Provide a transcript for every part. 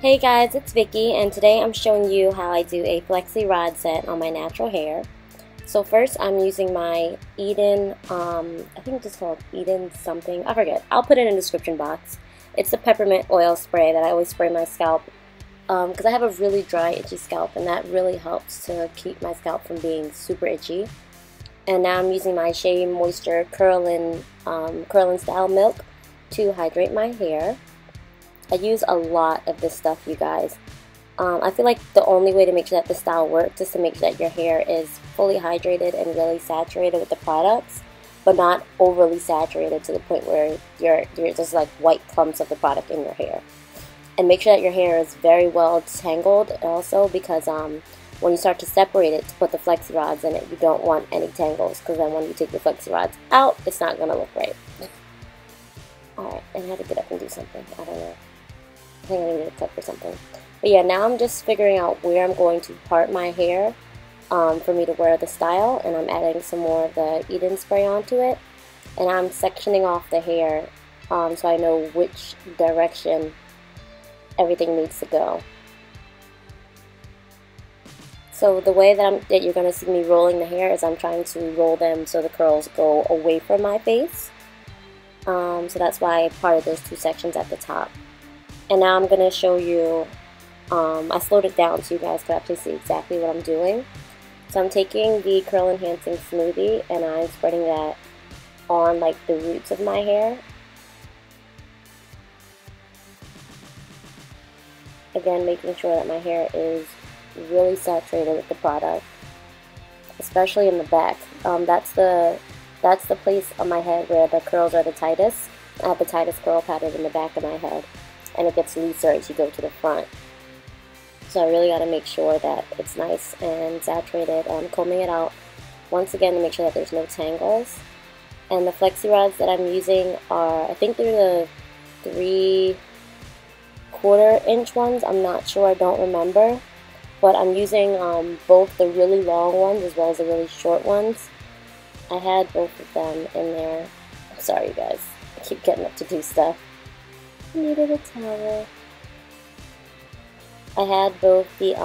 Hey guys, it's Vicky, and today I'm showing you how I do a Flexirod set on my natural hair. So first I'm using my Eden, I think it's called Eden something, I forget. I'll put it in the description box. It's the Peppermint Oil Spray that I always spray my scalp because I have a really dry, itchy scalp, and that really helps to keep my scalp from being super itchy. And now I'm using my Shea Moisture Curlin Style Milk to hydrate my hair. I use a lot of this stuff, you guys. I feel like the only way to make sure that the style works is to make sure that your hair is fully hydrated and really saturated with the products, but not overly saturated to the point where you're just like white clumps of the product in your hair. And make sure that your hair is very well tangled also, because when you start to separate it to put the Flexirods in it, you don't want any tangles, because then when you take the Flexirods out, it's not going to look right. Alright, and I had to get up and do something. I don't know. I think I needed a clip or something. But yeah, now I'm just figuring out where I'm going to part my hair for me to wear the style, and I'm adding some more of the Eden spray onto it. And I'm sectioning off the hair so I know which direction everything needs to go. So the way that you're going to see me rolling the hair is I'm trying to roll them so the curls go away from my face. So that's why I parted those two sections at the top. And now I'm going to show you, I slowed it down so you guys can actually see exactly what I'm doing. So I'm taking the Curl Enhancing Smoothie and I'm spreading that on like the roots of my hair. Again, making sure that my hair is really saturated with the product, especially in the back. That's the place on my head where the curls are the tightest. I have the tightest curl pattern in the back of my head, and it gets looser as you go to the front. So I really got to make sure that it's nice and saturated. I'm combing it out once again to make sure that there's no tangles. And the Flexirods that I'm using are, I think they're the 3/4 inch ones. I'm not sure, I don't remember. But I'm using both the really long ones as well as the really short ones. I had both of them in there. I'm sorry, you guys. I keep getting up to do stuff. I needed a towel. I had both the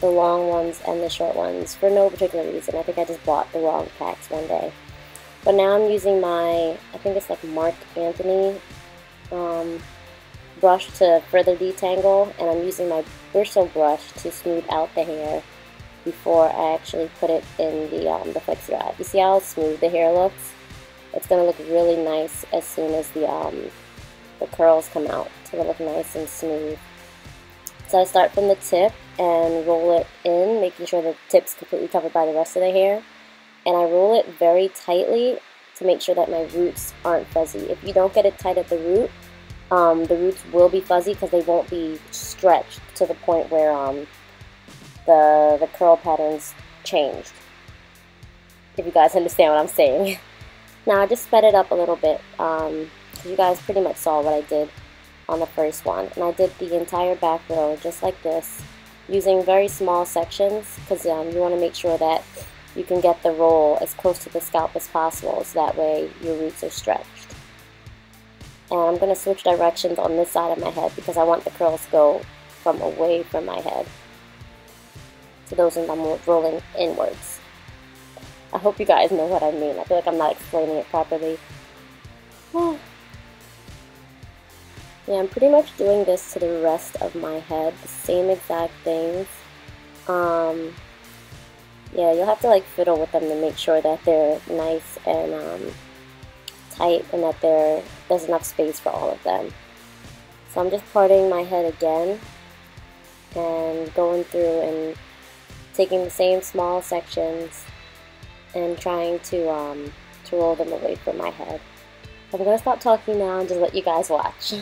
long ones and the short ones for no particular reason. I think I just bought the wrong packs one day. But now I'm using my, I think it's like Mark Anthony brush to further detangle, and I'm using my bristle brush to smooth out the hair before I actually put it in the Flexirod. You see how smooth the hair looks? It's going to look really nice as soon as the curls come out. It's going to look nice and smooth. So I start from the tip and roll it in, making sure the tip's completely covered by the rest of the hair. And I roll it very tightly to make sure that my roots aren't fuzzy. If you don't get it tight at the roots will be fuzzy because they won't be stretched to the point where the curl patterns changed. If you guys understand what I'm saying. Now I just sped it up a little bit. You guys pretty much saw what I did on the first one, and I did the entire back row just like this, using very small sections because you want to make sure that you can get the roll as close to the scalp as possible, so that way your roots are stretched. And I'm going to switch directions on this side of my head because I want the curls to go from away from my head. So those ones I'm rolling inwards. I hope you guys know what I mean. I feel like I'm not explaining it properly. Yeah, I'm pretty much doing this to the rest of my head, the same exact things. Yeah, you'll have to like fiddle with them to make sure that they're nice and tight and that there's enough space for all of them. So I'm just parting my head again and going through and taking the same small sections and trying to roll them away from my head. I'm going to stop talking now and just let you guys watch.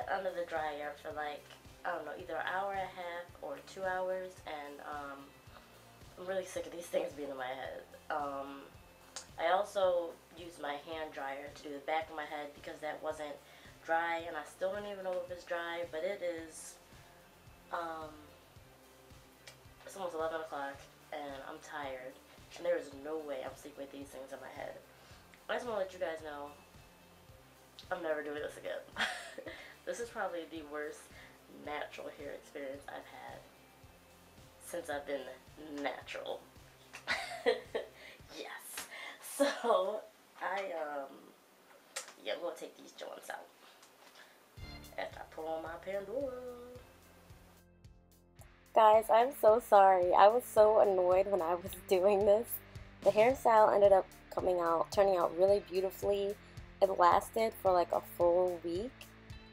that under the dryer for like, I don't know, either an hour and a half or 2 hours, and I'm really sick of these things being in my head. I also used my hand dryer to do the back of my head because that wasn't dry, and I still don't even know if it's dry, but it is. It's almost 11 o'clock, and I'm tired, and there is no way I'm sleeping with these things in my head. I just want to let you guys know, I'm never doing this again. This is probably the worst natural hair experience I've had since I've been natural. Yes. So, yeah, I'm going to take these joints out after I put on my Pandora. Guys, I'm so sorry. I was so annoyed when I was doing this. The hairstyle ended up turning out really beautifully. It lasted for like a full week,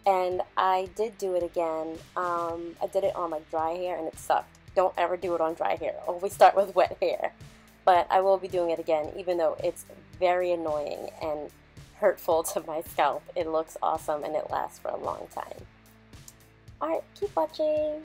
and I did do it again. I did it on like dry hair, and it sucked. Don't ever do it on dry hair. Always start with wet hair. But I will be doing it again, even though it's very annoying and hurtful to my scalp. It looks awesome, and it lasts for a long time. Alright, keep watching!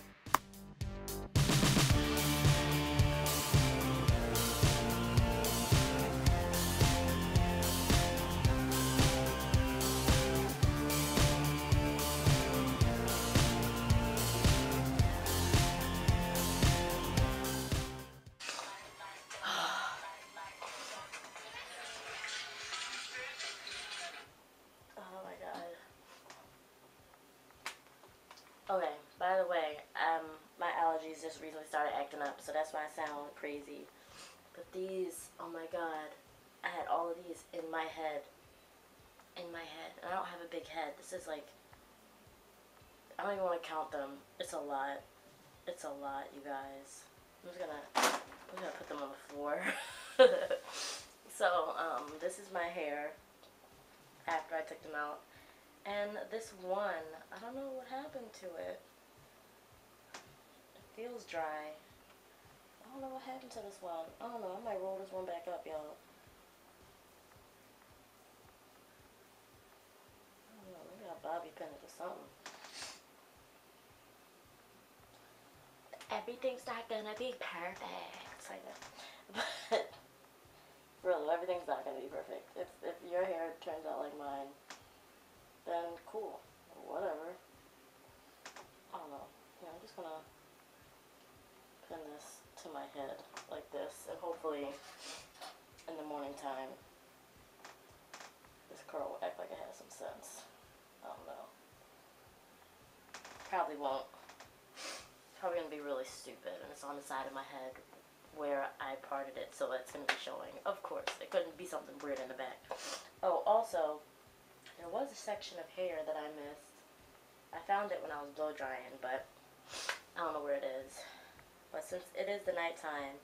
Oh my god. Okay, by the way, my allergies just recently started acting up, so that's why I sound crazy. But these, oh my god, I had all of these in my head. And I don't have a big head. This is like, I don't even want to count them. It's a lot. It's a lot, you guys. I'm gonna put them on the floor. So, this is my hair after I took them out. And this one, I don't know what happened to it. It feels dry. I don't know what happened to this one. I don't know, I might roll this one back up, y'all. I don't know, maybe I'll bobby pin it or something. Everything's not gonna be perfect. It's like that. But really, everything's not gonna be perfect. If your hair turns out like mine, then cool. Whatever. I don't know. Yeah, I'm just gonna pin this to my head like this, and hopefully in the morning time this curl will act like it has some sense. I don't know. Probably won't. Probably gonna be really stupid, and it's on the side of my head where I parted it, so it's gonna be showing. Of course, it couldn't be something weird in the back. Oh, also, there was a section of hair that I missed. I found it when I was blow drying, but I don't know where it is. But since it is the nighttime,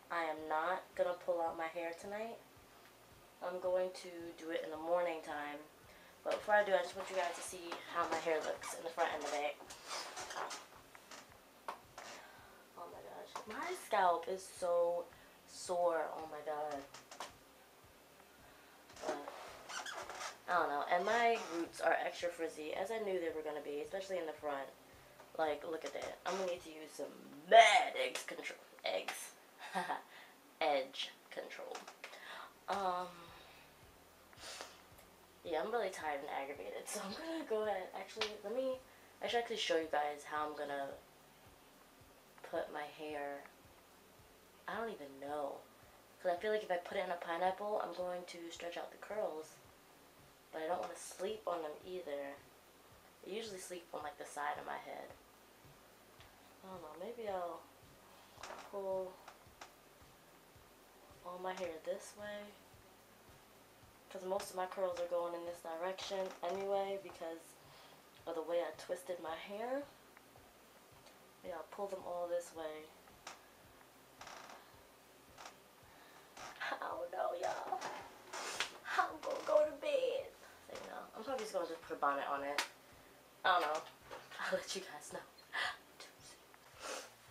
I am not gonna pull out my hair tonight. I'm going to do it in the morning time. But before I do, I just want you guys to see how my hair looks in the front and the back. Oh my gosh. My scalp is so sore. Oh my god. But, I don't know. And my roots are extra frizzy, as I knew they were going to be, especially in the front. Like, look at that. I'm going to need to use some mad edge control. Edge control. Yeah, I'm really tired and aggravated, so I'm going to go ahead. Actually, I should actually show you guys how I'm going to put my hair. I don't even know. Because I feel like if I put it in a pineapple, I'm going to stretch out the curls. But I don't want to sleep on them either. I usually sleep on like the side of my head. I don't know, maybe I'll pull all my hair this way. Because most of my curls are going in this direction anyway because of the way I twisted my hair. Maybe I'll pull them all this way. I don't know, y'all. I'm gonna go to bed. So, you know, I'm probably just gonna just put a bonnet on it. I don't know. I'll let you guys know.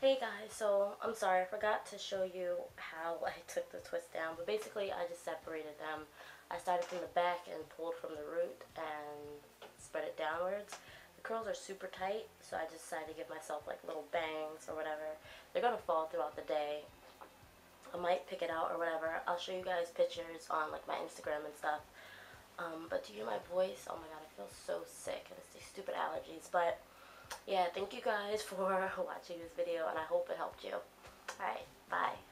Hey guys, so I'm sorry, I forgot to show you how I took the twist down, but basically I just separated them. I started from the back and pulled from the root and spread it downwards. curls are super tight, so I just decided to give myself like little bangs or whatever. They're gonna fall throughout the day. I might pick it out or whatever. I'll show you guys pictures on like my Instagram and stuff. But to hear my voice, oh my god, I feel so sick, and it's these stupid allergies. But yeah, thank you guys for watching this video, and I hope it helped you. Alright, bye.